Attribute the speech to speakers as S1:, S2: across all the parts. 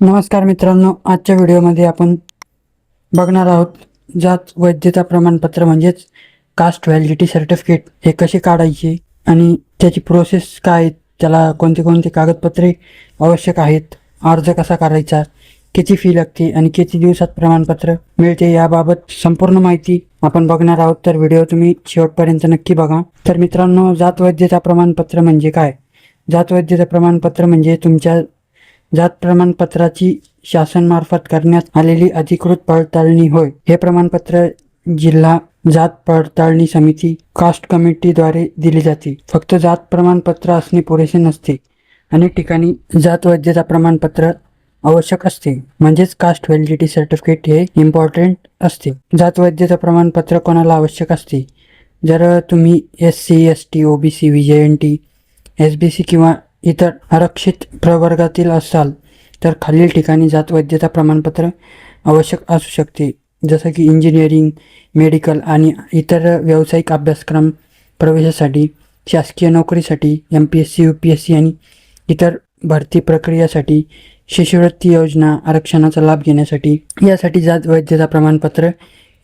S1: नमस्कार मित्रांनो, आजच्या व्हिडिओमध्ये आपण बघणार आहोत जात वैधता प्रमाणपत्र म्हणजेच कास्ट व्हॅलिडिटी सर्टिफिकेट हे कसे काढायचे आणि त्याची प्रोसेस काय आहे, त्याला कोणते कोणते कागदपत्रे आवश्यक आहेत, अर्ज कसा करायचा, किती फी लागते आणि किती दिवसात प्रमाणपत्र मिळते याबाबत संपूर्ण माहिती आपण बघणार आहोत. तर व्हिडिओ तुम्ही शेवटपर्यंत नक्की बघा. तर मित्रांनो, जात वैधता प्रमाणपत्र म्हणजे काय? जात वैधता प्रमाणपत्र म्हणजे तुमच्या जात प्रमाणपत्राची शासनामार्फत करण्यात आलेली अधिकृत पडताळणी होय. हे प्रमाणपत्र जिल्हा जात पडताळणी समिती कास्ट कमिटीद्वारे दिले जाते. फक्त जात प्रमाणपत्र असणे पुरेसे नसते. अनेक ठिकाणी जात वैधता प्रमाणपत्र आवश्यक असते, म्हणजेच कास्ट व्हॅलिडिटी सर्टिफिकेट हे इम्पॉर्टंट असते. जात वैधता प्रमाणपत्र कोणाला आवश्यक असते? जर तुम्ही SC ST OBC VJNT SBC किंवा इतर आरक्षित प्रवर्गातील असाल तर खालील ठिकाणी जात वैधता प्रमाणपत्र आवश्यक असू शकते, जसं की इंजिनिअरिंग, मेडिकल आणि इतर व्यावसायिक अभ्यासक्रम प्रवेशासाठी, शासकीय नोकरीसाठी, MPSC UPSC आणि इतर भरती प्रक्रियासाठी, शिष्यवृत्ती योजना, आरक्षणाचा लाभ घेण्यासाठी. यासाठी जात वैधता प्रमाणपत्र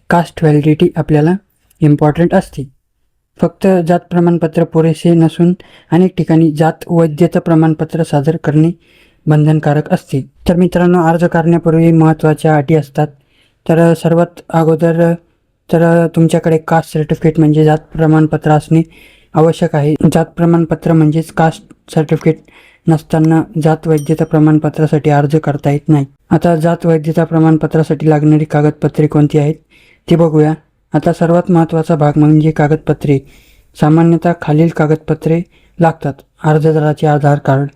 S1: कास्ट व्हॅलिडिटी आपल्याला इम्पॉर्टंट असते. फक्त जात प्रमाणपत्र पुरेसे नसून अनेक ठिकाणी जात वैधता प्रमाणपत्र सादर करणे बंधनकारक असते. तर मित्रांनो, अर्ज करण्यापूर्वी महत्त्वाच्या अटी असतात. तर सर्वात अगोदर तर तुमच्याकडे कास्ट सर्टिफिकेट म्हणजे जात प्रमाणपत्र असणे आवश्यक आहे. जात प्रमाणपत्र म्हणजेच कास्ट सर्टिफिकेट नसताना जात वैधता प्रमाणपत्रासाठी अर्ज करता येत नाही. आता जात वैधता प्रमाणपत्रासाठी लागणारी कागदपत्रे कोणती आहेत ते बघूया. आता सर्वात महत्त्वाचा भाग म्हणजे कागदपत्रे. सामान्यतः खालील कागदपत्रे लागतात: अर्जदाराचे आधार कार्ड,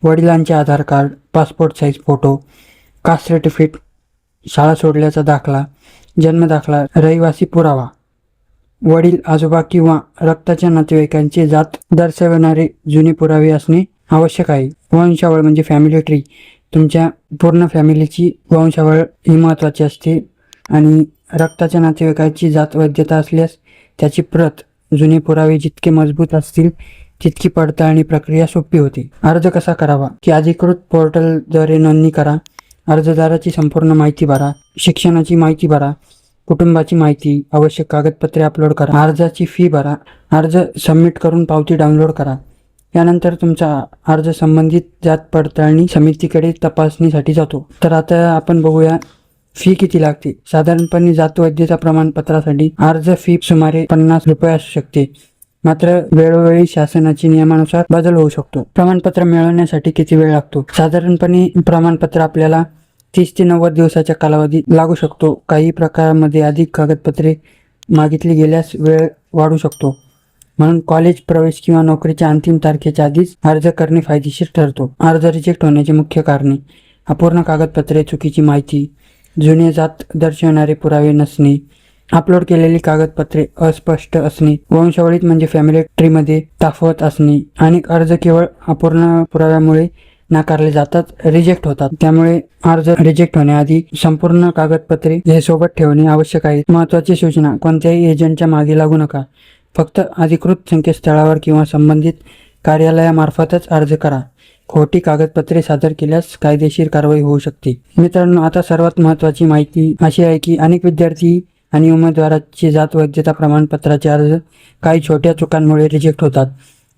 S1: वडिलांचे Aadhaar card, passport size photo, caste certificate, शाळा सोडल्याचा दाखला, जन्म दाखला, रहिवासी पुरावा, वडील, आजोबा किंवा रक्ताच्या नातेवाईकांचे जात दर्शवणारे जुने पुरावे असणे आवश्यक आहे. वंशावळ म्हणजे फॅमिली ट्री, तुमच्या पूर्ण फॅमिलीची वंशावळ ही महत्त्वाची असते. आणि रक्ताच्या नातेवाईकाची जात वैधता असल्यास त्याची प्रत. जुने पुरावे जितके मजबूत असतील तितकी पडताळणी प्रक्रिया सोपी होते. अर्ज कसा करावा? की अधिकृत पोर्टलद्वारे नोंदणी करा, अर्जदाराची संपूर्ण माहिती भरा, शिक्षणाची माहिती भरा, कुटुंबाची माहिती, आवश्यक कागदपत्रे अपलोड करा, अर्जाची फी भरा, अर्ज सबमिट करून पावती डाउनलोड करा. यानंतर तुमचा अर्ज संबंधित जात पडताळणी समितीकडे तपासणीसाठी जातो. तर आता आपण बघूया फी किती लागते. साधारणपणे जात वैधता प्रमाणपत्रासाठी अर्ज फी सुमारे 50 रुपये असू शकते, मात्र वेळोवेळी शासनाच्या नियमानुसार बदल होऊ शकतो. प्रमाणपत्र मिळवण्यासाठी किती वेळ लागतो? साधारणपणे प्रमाणपत्र आपल्याला 30 ते 90 दिवसाच्या कालावधी लागू शकतो. काही प्रकारांमध्ये अधिक कागदपत्रे मागितली गेल्यास वेळ वाढू शकतो. म्हणून कॉलेज प्रवेश किंवा नोकरीच्या अंतिम तारखेच्या आधीच अर्ज करणे फायदेशीर ठरतो. अर्ज रिजेक्ट होण्याची मुख्य कारणे: अपूर्ण कागदपत्रे, चुकीची माहिती, जुने जात दर्शवणारे पुरावे नसणे, अपलोड केलेली कागदपत्रे अस्पष्ट असणे, वंशावळीत म्हणजे फॅमिली ट्रीमध्ये तफावत असणे. अनेक अर्ज केवळ अपूर्ण पुराव्यामुळे नाकारले जातात, रिजेक्ट होतात. त्यामुळे अर्ज रिजेक्ट होण्याआधी संपूर्ण कागदपत्रे हे सोबत ठेवणे आवश्यक आहे. महत्त्वाची सूचना: कोणत्याही एजंटच्या मागे लागू नका. फक्त अधिकृत संकेतस्थळावर किंवा संबंधित कार्यालयामार्फतच अर्ज करा. खोटी कागदपत्रे सादर केल्यास कायदेशीर कारवाई होऊ शकते. मित्रांनो, आता सर्वात महत्त्वाची माहिती अशी आहे की अनेक विद्यार्थी आणि उमेदवाराचे जात वैधता प्रमाणपत्राचे अर्ज काही छोट्या चुकांमुळे रिजेक्ट होतात.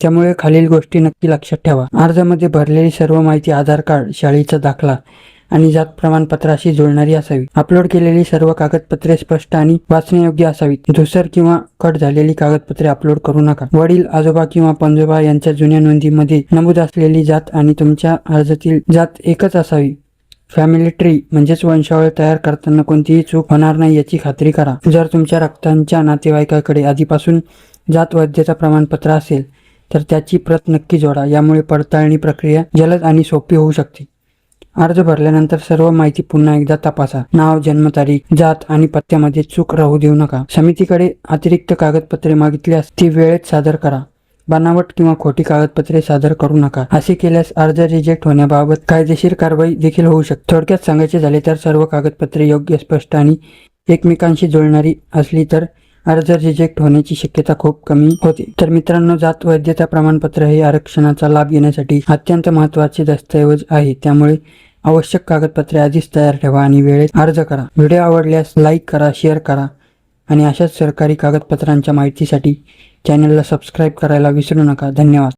S1: त्यामुळे खालील गोष्टी नक्की लक्षात ठेवा. अर्जामध्ये भरलेली सर्व माहिती आधार कार्ड, शाळेचा दाखला आणि जात प्रमाणपत्राशी जुळणारी असावी. अपलोड केलेली सर्व कागदपत्रे स्पष्ट आणि वाचण्यायोग्य असावीत. धूसर किंवा कट झालेली कागदपत्रे अपलोड करू नका. वडील, आजोबा किंवा पणजोबा यांच्या जुन्या नोंदीमध्ये नमूद असलेली जात आणि तुमच्या अर्जातील जात एकच असावी. फॅमिली ट्री म्हणजेच वंशावळ तयार करताना कोणतीही चूक होणार नाही याची खात्री करा. जर तुमच्या रक्तांच्या नातेवाईकाकडे आधीपासून जात वैधता प्रमाणपत्र असेल तर त्याची प्रत नक्की जोडा. यामुळे पडताळणी प्रक्रिया जलद आणि सोपी होऊ शकते. अर्ज भरल्यानंतर सर्व माहिती पुन्हा एकदा तपासा. नाव, जन्मतारीख, जात आणि पत्त्यामध्ये चूक राहू देऊ नका. समितीकडे अतिरिक्त कागदपत्रे मागितल्यास ती वेळेत सादर करा. बनावट किंवा खोटी कागदपत्रे सादर करू नका. असे केल्यास अर्ज रिजेक्ट होण्याबाबत कायदेशीर कारवाई देखील होऊ शकते. थोडक्यात सांगायचे झाले तर सर्व कागदपत्रे योग्य, स्पष्ट आणि एकमेकांशी जुळणारी असली तर अर्ज रिजेक्ट होण्याची शक्यता खूप कमी होते. तर मित्रांनो, जात वैधता प्रमाणपत्र हे आरक्षणाचा लाभ घेण्यासाठी अत्यंत महत्त्वाचे दस्तऐवज आहे. त्यामुळे आवश्यक कागदपत्रे आधीच तयार ठेवा आणि वेळेत अर्ज करा. व्हिडिओ आवडल्यास लाईक करा, शेअर करा आणि अशाच सरकारी कागदपत्रांच्या माहितीसाठी चॅनलला सबस्क्राईब करायला विसरू नका. धन्यवाद.